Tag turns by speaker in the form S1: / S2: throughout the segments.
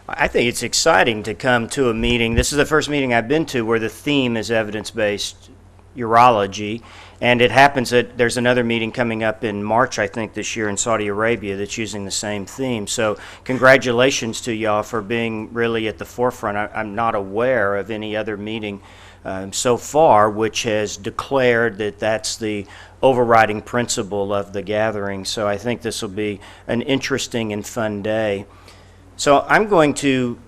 S1: I think it's exciting to come to a meeting. This is the first meeting I've been to where the theme is evidence-based urology, and it happens that there's another meeting coming up in March, I think, this year in Saudi Arabia that's using the same theme. So congratulations to y'all for being really at the forefront. I'm not aware of any other meeting so far which has declared that that's the overriding principle of the gathering. So I think this will be an interesting and fun day. So I'm going to,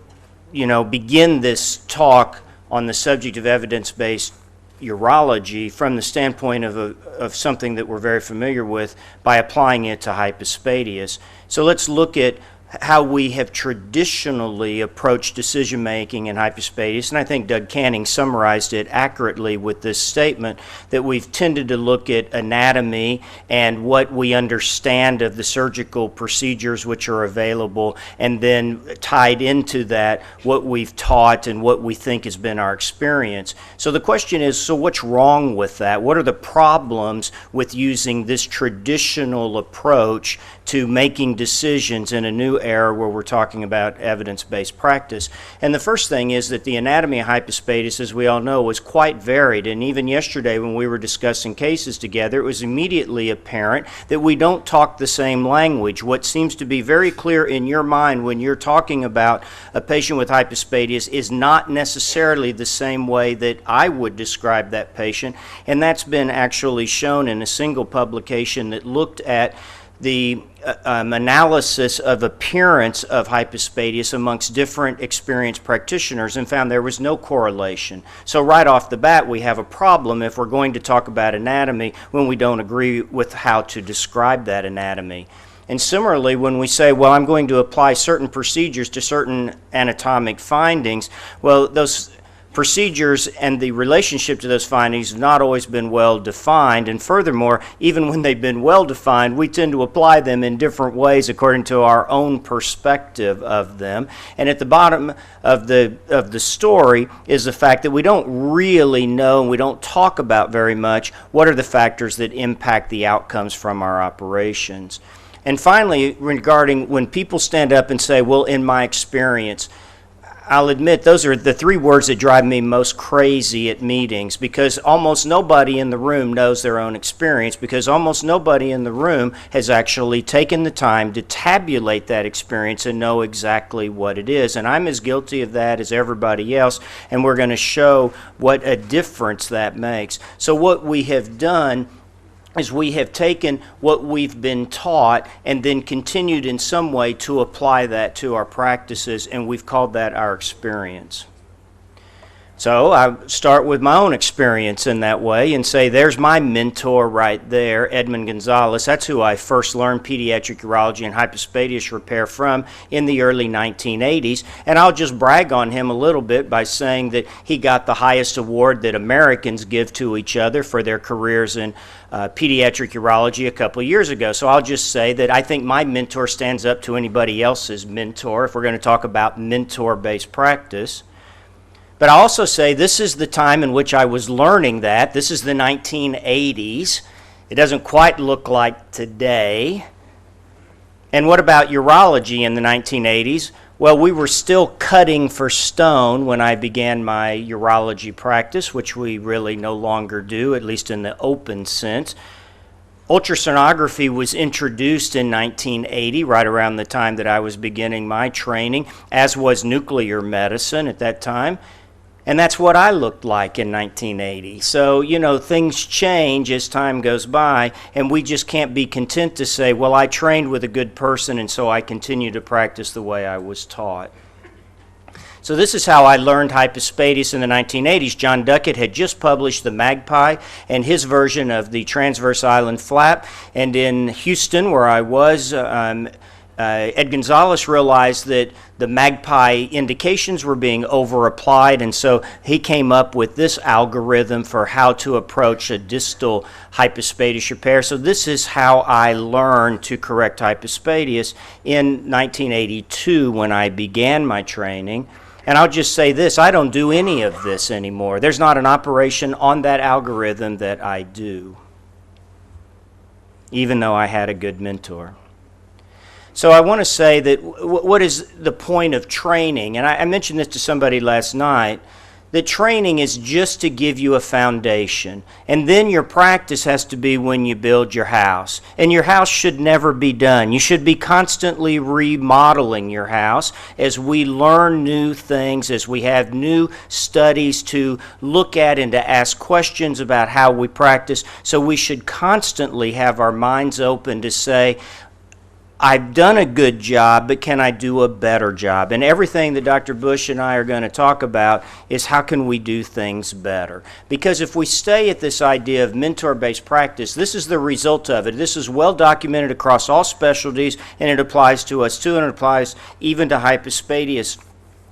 S1: begin this talk on the subject of evidence-based urology from the standpoint of something that we're very familiar with by applying it to hypospadias. So let's look at how we have traditionally approached decision making in hypospadias, and I think Doug Canning summarized it accurately with this statement that we've tended to look at anatomy and what we understand of the surgical procedures which are available, and then tied into that what we've taught and what we think has been our experience. So the question is, so what's wrong with that? What are the problems with using this traditional approach to making decisions in a new era where we're talking about evidence-based practice? And the first thing is that the anatomy of hypospadias, as we all know, was quite varied. And even yesterday when we were discussing cases together, it was immediately apparent that we don't talk the same language. What seems to be very clear in your mind when you're talking about a patient with hypospadias is not necessarily the same way that I would describe that patient. And that's been actually shown in a single publication that looked at the analysis of appearance of hypospadias amongst different experienced practitioners and found there was no correlation. So right off the bat we have a problem if we're going to talk about anatomy when we don't agree with how to describe that anatomy. And similarly, when we say, well, I'm going to apply certain procedures to certain anatomic findings, well, those procedures and the relationship to those findings have not always been well defined, and furthermore, even when they've been well defined, we tend to apply them in different ways according to our own perspective of them. And at the bottom of the story is the fact that we don't really know, and we don't talk about very much, what are the factors that impact the outcomes from our operations. And finally, regarding when people stand up and say, well, in my experience, I'll admit those are the three words that drive me most crazy at meetings, because almost nobody in the room knows their own experience, because almost nobody in the room has actually taken the time to tabulate that experience and know exactly what it is. And I'm as guilty of that as everybody else, and we're going to show what a difference that makes. So what we have done is we have taken what we've been taught and then continued in some way to apply that to our practices, and we've called that our experience. So I start with my own experience in that way and say, there's my mentor right there, Edmund Gonzalez. That's who I first learned pediatric urology and hypospadias repair from in the early 1980s. And I'll just brag on him a little bit by saying that he got the highest award that Americans give to each other for their careers in pediatric urology a couple of years ago. So I'll just say that I think my mentor stands up to anybody else's mentor if we're going to talk about mentor-based practice. But I also say this is the time in which I was learning that. This is the 1980s. It doesn't quite look like today. And what about urology in the 1980s? Well, we were still cutting for stone when I began my urology practice, which we really no longer do, at least in the open sense. Ultrasonography was introduced in 1980, right around the time that I was beginning my training, as was nuclear medicine at that time. And that's what I looked like in 1980. So, things change as time goes by, and we just can't be content to say, well, I trained with a good person, and so I continue to practice the way I was taught. So this is how I learned hypospadias in the 1980s. John Duckett had just published the Magpie and his version of the transverse island flap. And in Houston, where I was, Ed Gonzalez realized that the Magpie indications were being over-applied, and so he came up with this algorithm for how to approach a distal hypospadias repair. So this is how I learned to correct hypospadias in 1982 when I began my training. And I'll just say this, I don't do any of this anymore. There's not an operation on that algorithm that I do, even though I had a good mentor. So I want to say that what is the point of training? And I mentioned this to somebody last night, that training is just to give you a foundation. And then your practice has to be when you build your house. And your house should never be done. You should be constantly remodeling your house as we learn new things, as we have new studies to look at and to ask questions about how we practice. So we should constantly have our minds open to say, I've done a good job, but can I do a better job? And everything that Dr. Bush and I are going to talk about is how can we do things better? Because if we stay at this idea of mentor-based practice, this is the result of it. This is well documented across all specialties, and it applies to us too, and it applies even to hypospadias.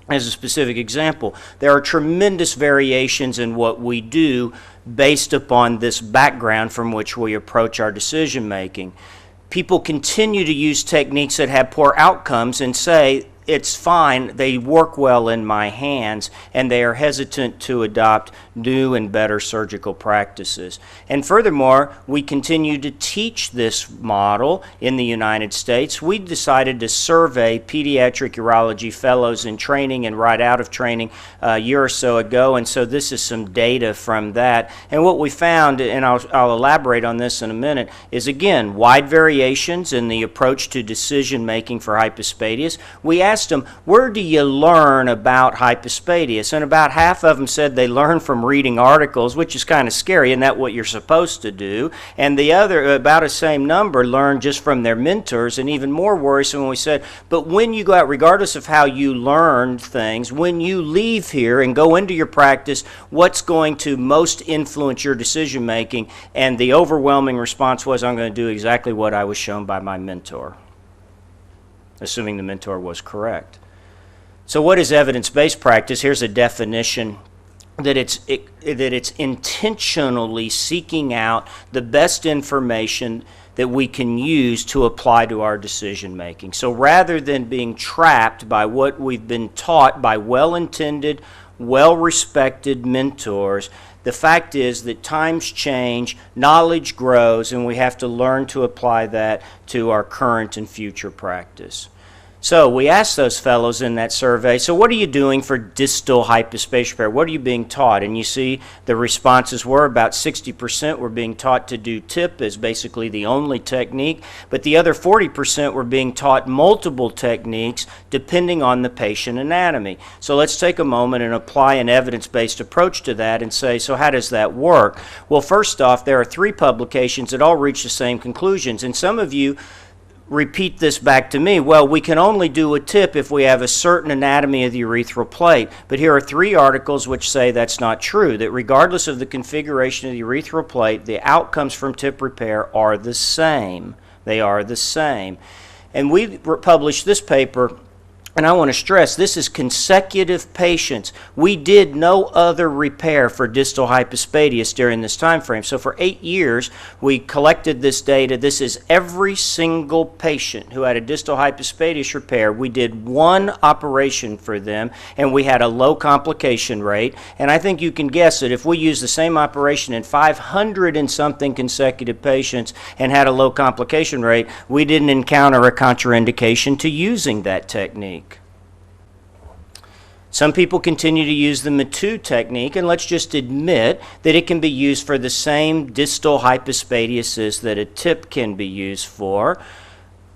S1: As a specific example, there are tremendous variations in what we do based upon this background from which we approach our decision making. People continue to use techniques that have poor outcomes and say, it's fine, they work well in my hands, and they are hesitant to adopt new and better surgical practices. And furthermore, we continue to teach this model in the United States. We decided to survey pediatric urology fellows in training and right out of training a year or so ago, and so this is some data from that. And what we found, and I'll elaborate on this in a minute, is again, wide variations in the approach to decision making for hypospadias. We asked them, where do you learn about hypospadias? And about half of them said they learn from reading articles, which is kind of scary, isn't that what you're supposed to do? And the other, about the same number, learned just from their mentors, and even more worrisome when we said, but when you go out, regardless of how you learned things, when you leave here and go into your practice, what's going to most influence your decision making? And the overwhelming response was, I'm going to do exactly what I was shown by my mentor, assuming the mentor was correct. So what is evidence-based practice? Here's a definition, that it's intentionally seeking out the best information that we can use to apply to our decision making. So rather than being trapped by what we've been taught by well-intended, well-respected mentors, the fact is that times change, knowledge grows, and we have to learn to apply that to our current and future practice. So we asked those fellows in that survey, so what are you doing for distal hypospadias repair? What are you being taught? And you see the responses were about 60% were being taught to do tip as basically the only technique, but the other 40% were being taught multiple techniques depending on the patient anatomy. So let's take a moment and apply an evidence-based approach to that and say, so how does that work? Well, first off, there are 3 publications that all reach the same conclusions, and some of you repeat this back to me. Well, we can only do a tip if we have a certain anatomy of the urethral plate. But here are 3 articles which say that's not true, that regardless of the configuration of the urethral plate, the outcomes from tip repair are the same. They are the same. And we published this paper, and I want to stress, this is consecutive patients. We did no other repair for distal hypospadias during this time frame. So for 8 years, we collected this data. This is every single patient who had a distal hypospadias repair. We did 1 operation for them, and we had a low complication rate. And I think you can guess that if we use the same operation in 500 and something consecutive patients and had a low complication rate, we didn't encounter a contraindication to using that technique. Some people continue to use the mathieu technique, and let's just admit that it can be used for the same distal hypospadias that a tip can be used for.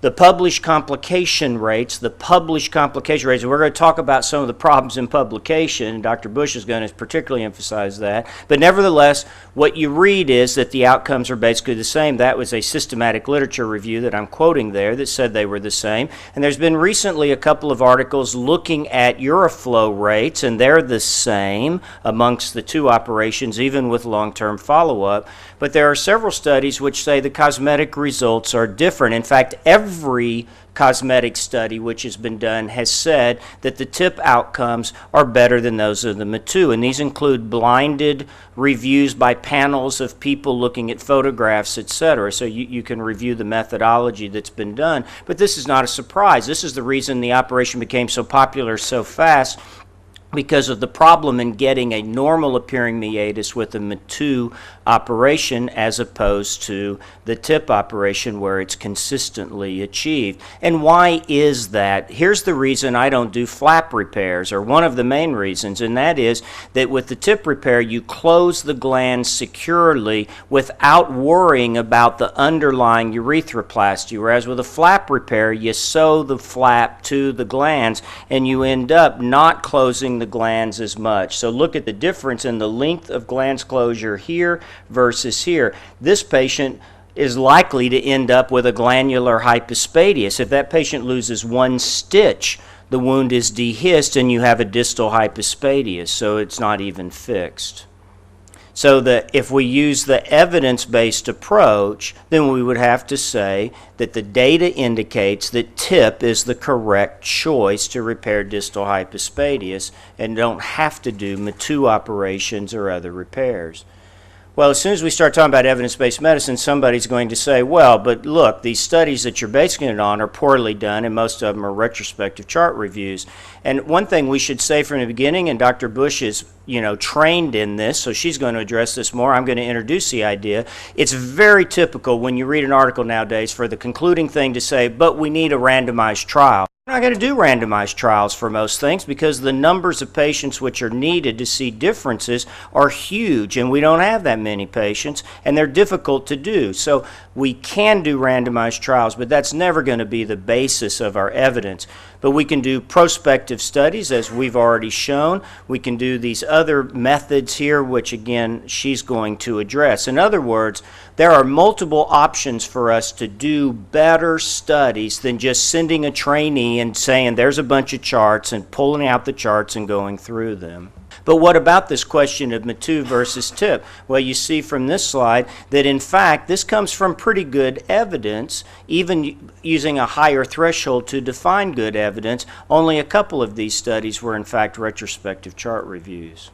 S1: The published complication rates, and we're going to talk about some of the problems in publication, and Dr. Bush is going to particularly emphasize that. But nevertheless, what you read is that the outcomes are basically the same. That was a systematic literature review that I'm quoting there that said they were the same. And there's been recently a couple of articles looking at uroflow rates, and they're the same amongst the 2 operations, even with long-term follow-up. But there are several studies which say the cosmetic results are different. In fact, every cosmetic study which has been done has said that the tip outcomes are better than those of the mathieu, and these include blinded reviews by panels of people looking at photographs, etc. So you can review the methodology that's been done, but this is not a surprise. This is the reason the operation became so popular so fast, because of the problem in getting a normal appearing meatus with a mathieu operation as opposed to the tip operation where it's consistently achieved. And why is that? Here's the reason I don't do flap repairs, or one of the main reasons, and that is that with the tip repair you close the gland securely without worrying about the underlying urethroplasty, whereas with a flap repair you sew the flap to the glands and you end up not closing the glands as much. So look at the difference in the length of glands closure here versus here. This patient is likely to end up with a glandular hypospadias. If that patient loses one stitch, the wound is dehisced and you have a distal hypospadias, so it's not even fixed. So that if we use the evidence-based approach, then we would have to say that the data indicates that tip is the correct choice to repair distal hypospadias and don't have to do mathieu operations or other repairs. Well, as soon as we start talking about evidence-based medicine, somebody's going to say, well, but look, these studies that you're basing it on are poorly done, and most of them are retrospective chart reviews. And one thing we should say from the beginning, and Dr. Bush is, trained in this, so she's going to address this more. I'm going to introduce the idea. It's very typical when you read an article nowadays for the concluding thing to say, but we need a randomized trial. We're not going to do randomized trials for most things because the numbers of patients which are needed to see differences are huge, and we don't have that many patients, and they're difficult to do. So we can do randomized trials, but that's never going to be the basis of our evidence. But we can do prospective studies, as we've already shown. We can do these other methods here, which again she's going to address. In other words, there are multiple options for us to do better studies than just sending a trainee and saying there's a bunch of charts and pulling out the charts and going through them. But what about this question of mathieu versus tip? Well, you see from this slide that in fact this comes from pretty good evidence, even using a higher threshold to define good evidence. Only a couple of these studies were in fact retrospective chart reviews.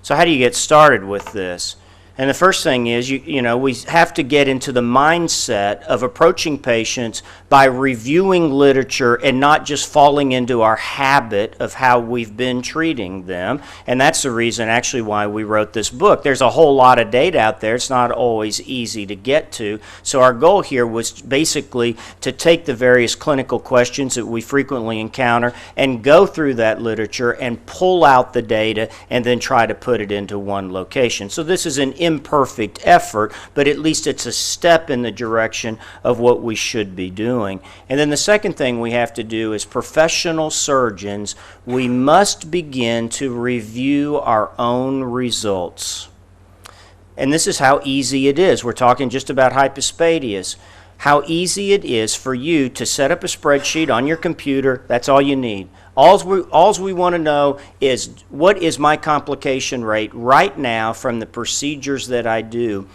S1: So how do you get started with this? And the first thing is, we have to get into the mindset of approaching patients by reviewing literature and not just falling into our habit of how we've been treating them. And that's the reason actually why we wrote this book. There's a whole lot of data out there. It's not always easy to get to. So our goal here was basically to take the various clinical questions that we frequently encounter and go through that literature and pull out the data and then try to put it into one location. So this is an imperfect effort, but at least it's a step in the direction of what we should be doing. And then the second thing we have to do as professional surgeons, we must begin to review our own results. And this is how easy it is. We're talking just about hypospadias. How easy it is for you to set up a spreadsheet on your computer. That's all you need. All we want to know is what is my complication rate right now from the procedures that I do.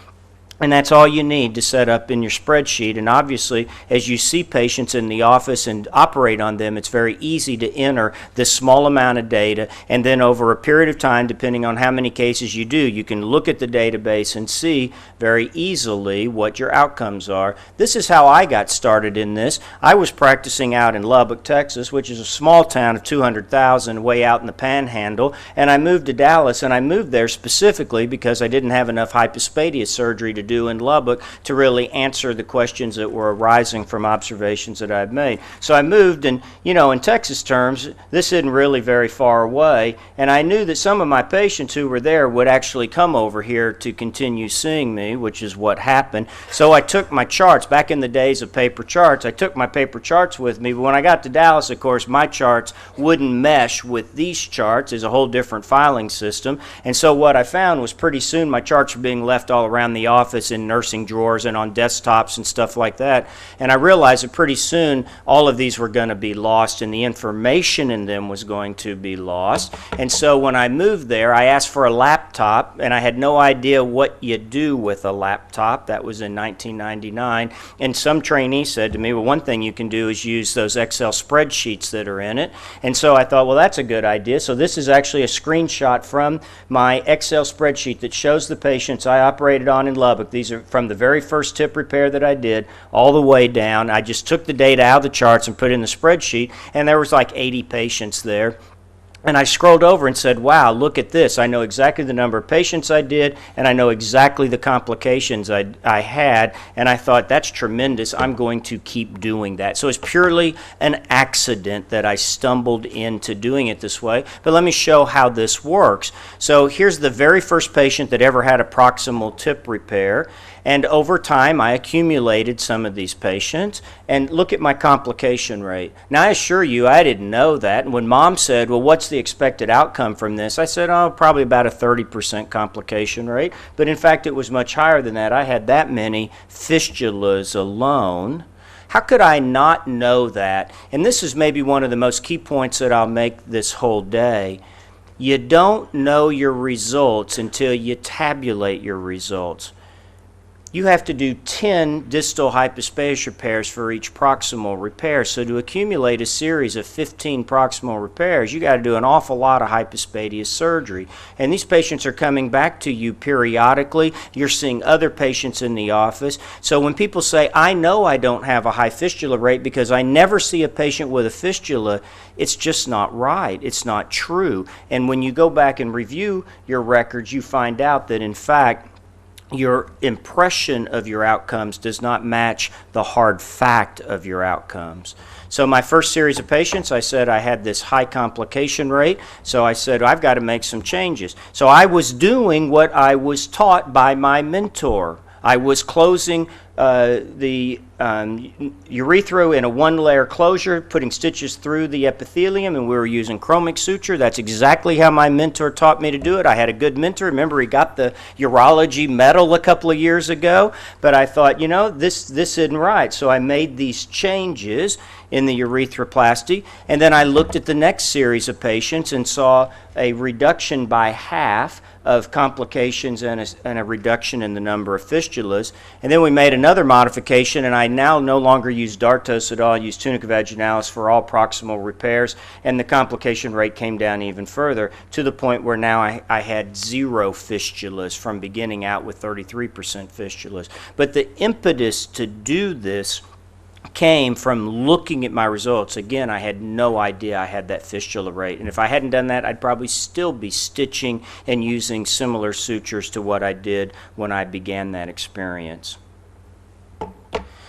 S1: And that's all you need to set up in your spreadsheet. And obviously, as you see patients in the office and operate on them, it's very easy to enter this small amount of data. And then over a period of time, depending on how many cases you do, you can look at the database and see very easily what your outcomes are. This is how I got started in this. I was practicing out in Lubbock, Texas, which is a small town of 200,000 way out in the Panhandle. And I moved to Dallas, and I moved there specifically because I didn't have enough hypospadias surgery to do in Lubbock to really answer the questions that were arising from observations that I'd made. So I moved, and in Texas terms, this isn't really very far away, and I knew that some of my patients who were there would actually come over here to continue seeing me, which is what happened. So I took my charts. Back in the days of paper charts, I took my paper charts with me, but when I got to Dallas, of course, my charts wouldn't mesh with these charts. There's a whole different filing system, and so what I found was pretty soon my charts were being left all around the office in nursing drawers and on desktops and stuff like that. And I realized that pretty soon all of these were going to be lost and the information in them was going to be lost. And so when I moved there, I asked for a laptop, and I had no idea what you do with a laptop. That was in 1999. And some trainee said to me, well, one thing you can do is use those Excel spreadsheets that are in it. And so I thought, well, that's a good idea. So this is actually a screenshot from my Excel spreadsheet that shows the patients I operated on in Lubbock. These are from the very first tip repair that I did all the way down. I just took the data out of the charts and put it in the spreadsheet, and there was like 80 patients there. And I scrolled over and said, wow, look at this. I know exactly the number of patients I did, and I know exactly the complications I had. And I thought, that's tremendous. I'm going to keep doing that. So it's purely an accident that I stumbled into doing it this way. But let me show how this works. So here's the very first patient that ever had a proximal tip repair. And over time, I accumulated some of these patients. And look at my complication rate. Now, I assure you, I didn't know that. And when Mom said, well, what's the expected outcome from this? I said, oh, probably about a 30% complication rate. But in fact, it was much higher than that. I had that many fistulas alone. How could I not know that? And this is maybe one of the most key points that I'll make this whole day. You don't know your results until you tabulate your results. You have to do 10 distal hypospadias repairs for each proximal repair. So to accumulate a series of 15 proximal repairs, you got to do an awful lot of hypospadias surgery. And these patients are coming back to you periodically. You're seeing other patients in the office. So when people say, I know I don't have a high fistula rate because I never see a patient with a fistula, it's just not right. It's not true. And when you go back and review your records, you find out that in fact, your impression of your outcomes does not match the hard fact of your outcomes. So my first series of patients, I said I had this high complication rate, so I said I've got to make some changes. So I was doing what I was taught by my mentor. I was closing the urethra in a one-layer closure, putting stitches through the epithelium, and we were using chromic suture. That's exactly how my mentor taught me to do it. I had a good mentor. Remember, he got the urology medal a couple of years ago, but I thought, you know, this isn't right. So I made these changes in the urethroplasty, and then I looked at the next series of patients and saw a reduction by half of complications and a reduction in the number of fistulas. And then we made another modification, and I now no longer use Dartos at all. I use tunica vaginalis for all proximal repairs, and the complication rate came down even further to the point where now I had 0 fistulas from beginning out with 33% fistulas. But the impetus to do this came from looking at my results. Again, I had no idea I had that fistula rate. And if I hadn't done that, I'd probably still be stitching and using similar sutures to what I did when I began that experience.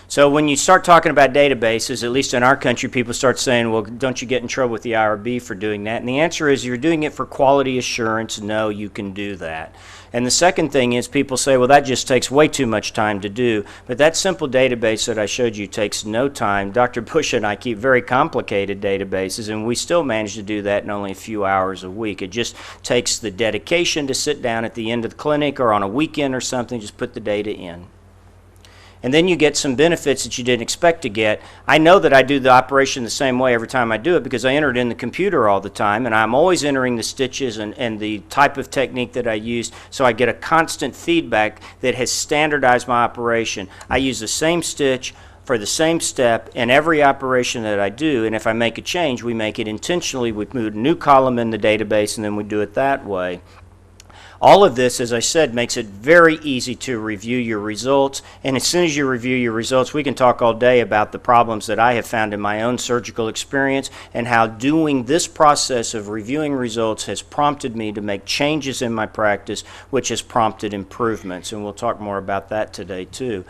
S1: So when you start talking about databases, at least in our country, people start saying, well, don't you get in trouble with the IRB for doing that? And the answer is, you're doing it for quality assurance. No, you can do that. And the second thing is, people say, well, that just takes way too much time to do. But that simple database that I showed you takes no time. Dr. Bush and I keep very complicated databases, and we still manage to do that in only a few hours a week. It just takes the dedication to sit down at the end of the clinic or on a weekend or something, just put the data in. And then you get some benefits that you didn't expect to get. I know that I do the operation the same way every time I do it because I enter it in the computer all the time, and I'm always entering the stitches and the type of technique that I use, so I get a constant feedback that has standardized my operation. I use the same stitch for the same step in every operation that I do, and if I make a change, we make it intentionally. We move a new column in the database, and then we do it that way. All of this, as I said, makes it very easy to review your results. And as soon as you review your results, we can talk all day about the problems that I have found in my own surgical experience and how doing this process of reviewing results has prompted me to make changes in my practice, which has prompted improvements. And we'll talk more about that today, too.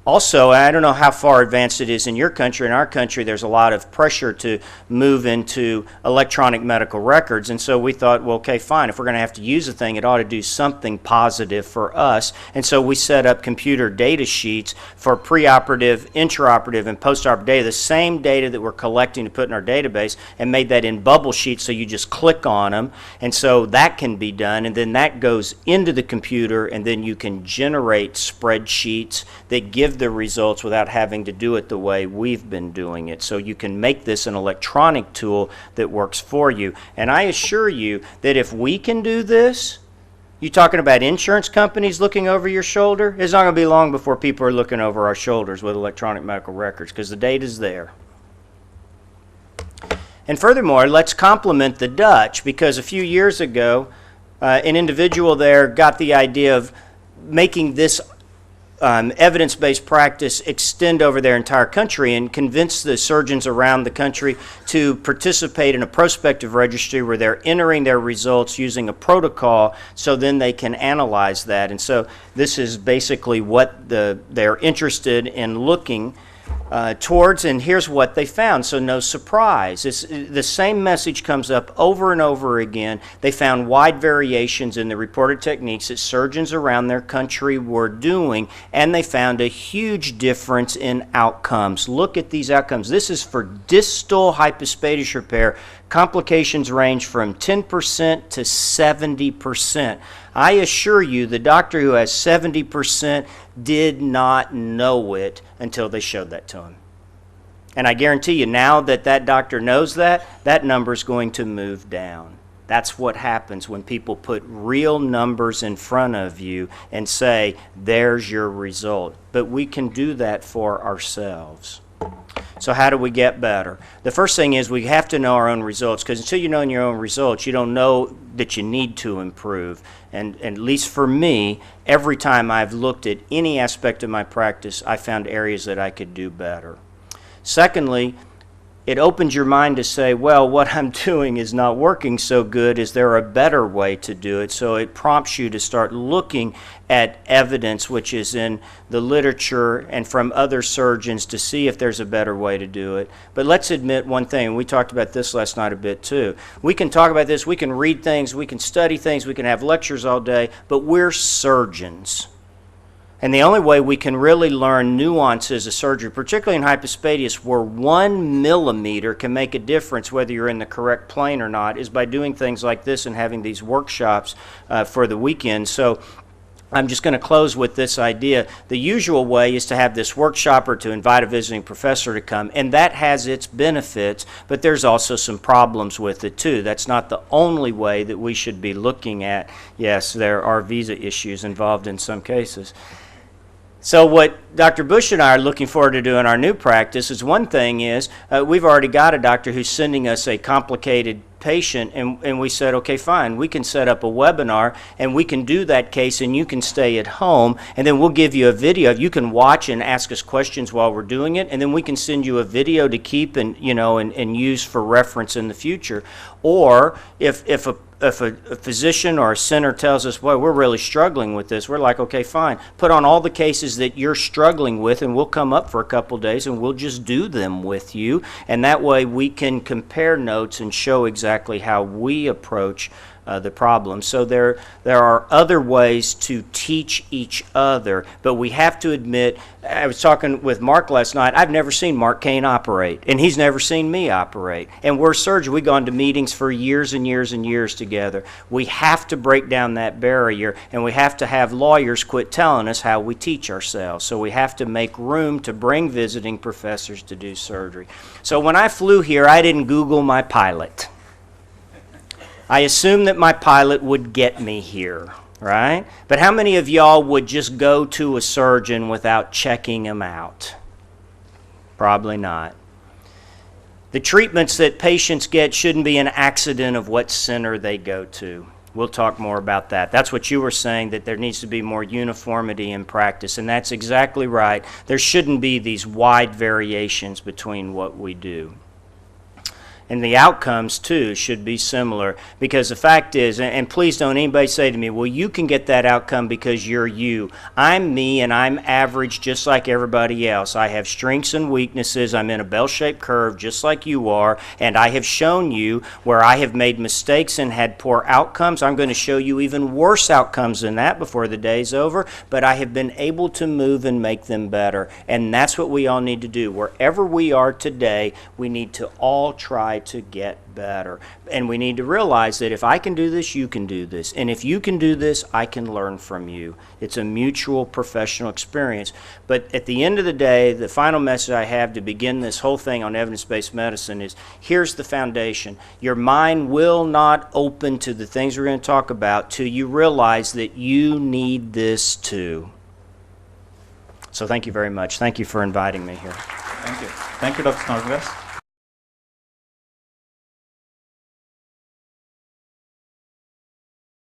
S1: Also, I don't know how far advanced it is in your country. In our country, there's a lot of pressure to move into electronic medical records. And so we thought, well, okay, fine. If we're going to have to use a thing, it ought to do something positive for us. And so we set up computer data sheets for preoperative, intraoperative, and postoperative data, the same data that we're collecting to put in our database, and made that in bubble sheets so you just click on them. And so that can be done. And then that goes into the computer, and then you can generate spreadsheets that give the results without having to do it the way we've been doing it. So you can make this an electronic tool that works for you. And I assure you that if we can do this, you talking about insurance companies looking over your shoulder? It's not going to be long before people are looking over our shoulders with electronic medical records because the data's there. And furthermore, let's compliment the Dutch, because a few years ago, an individual there got the idea of making this evidence-based practice extend over their entire country and convince the surgeons around the country to participate in a prospective registry where they're entering their results using a protocol so then they can analyze that. And so this is basically what they're interested in looking towards, and here's what they found. So no surprise. The same message comes up over and over again. They found wide variations in the reported techniques that surgeons around their country were doing, and they found a huge difference in outcomes. Look at these outcomes. This is for distal hypospadias repair. Complications range from 10% to 70%. I assure you, the doctor who has 70% did not know it until they showed that to him. And I guarantee you, now that that doctor knows that, that number is going to move down. That's what happens when people put real numbers in front of you and say, there's your result. But we can do that for ourselves. So how do we get better? The first thing is we have to know our own results, because until you know your own results, you don't know that you need to improve. And at least for me, every time I've looked at any aspect of my practice, I found areas that I could do better. Secondly, it opens your mind to say, well, what I'm doing is not working so good. Is there a better way to do it? So it prompts you to start looking at evidence which is in the literature and from other surgeons to see if there's a better way to do it. But let's admit one thing. We talked about this last night a bit too. We can talk about this. We can read things. We can study things. We can have lectures all day. But we're surgeons. And the only way we can really learn nuances of surgery, particularly in hypospadias, where 1 millimeter can make a difference whether you're in the correct plane or not, is by doing things like this and having these workshops for the weekend. So I'm just going to close with this idea. The usual way is to have this workshop or to invite a visiting professor to come, and that has its benefits, but there's also some problems with it too. That's not the only way that we should be looking at. Yes, there are visa issues involved in some cases. So what Dr. Bush and I are looking forward to doing in our new practice is, one thing is we've already got a doctor who's sending us a complicated patient, and we said, okay, fine, we can set up a webinar and we can do that case, and you can stay at home, and then we'll give you a video. You can watch and ask us questions while we're doing it, and then we can send you a video to keep and use for reference in the future. Or if a physician or a center tells us, boy, we're really struggling with this, we're like, okay, fine, put on all the cases that you're struggling with, and we'll come up for a couple days and we'll just do them with you, and that way we can compare notes and show exactly how we approach the problem. So there are other ways to teach each other, but we have to admit, I was talking with Mark last night, I've never seen Mark Kane operate, and he's never seen me operate. And we're surgeons, we've gone to meetings for years and years and years together. We have to break down that barrier, and we have to have lawyers quit telling us how we teach ourselves. So we have to make room to bring visiting professors to do surgery. So when I flew here, I didn't Google my pilot. I assumed that my pilot would get me here, right? But how many of y'all would just go to a surgeon without checking him out? Probably not. The treatments that patients get shouldn't be an accident of what center they go to. We'll talk more about that. That's what you were saying, that there needs to be more uniformity in practice, and that's exactly right. There shouldn't be these wide variations between what we do. And the outcomes, too, should be similar, because the fact is, and please don't anybody say to me, well, you can get that outcome because you're you. I'm me, and I'm average just like everybody else. I have strengths and weaknesses. I'm in a bell-shaped curve just like you are, and I have shown you where I have made mistakes and had poor outcomes. I'm going to show you even worse outcomes than that before the day's over, but I have been able to move and make them better, and that's what we all need to do. Wherever we are today, we need to all try to get better. And we need to realize that if I can do this, you can do this. And if you can do this, I can learn from you. It's a mutual professional experience. But at the end of the day, the final message I have to begin this whole thing on evidence-based medicine is, here's the foundation. Your mind will not open to the things we're going to talk about till you realize that you need this too. So thank you very much. Thank you for inviting me here.
S2: Thank you. Thank you, Dr. Snodgrass.